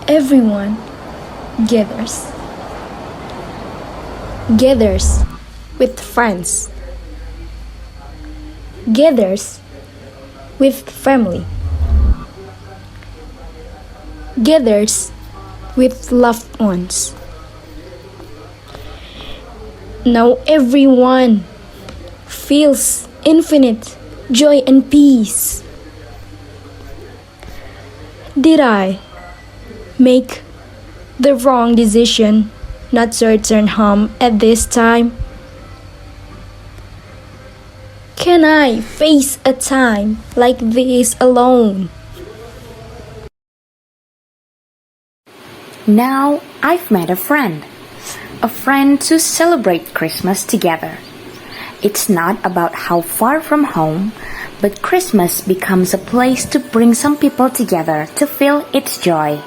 everyone gathers. Gathers with friends. Gathers with family. Gathers with loved ones. Now everyone feels infinite joy and peace. Did I make the wrong decision not to return home at this time? Can I face a time like this alone? Now I've met a friend to celebrate Christmas together. It's not about how far from home, but Christmas becomes a place to bring some people together to feel its joy.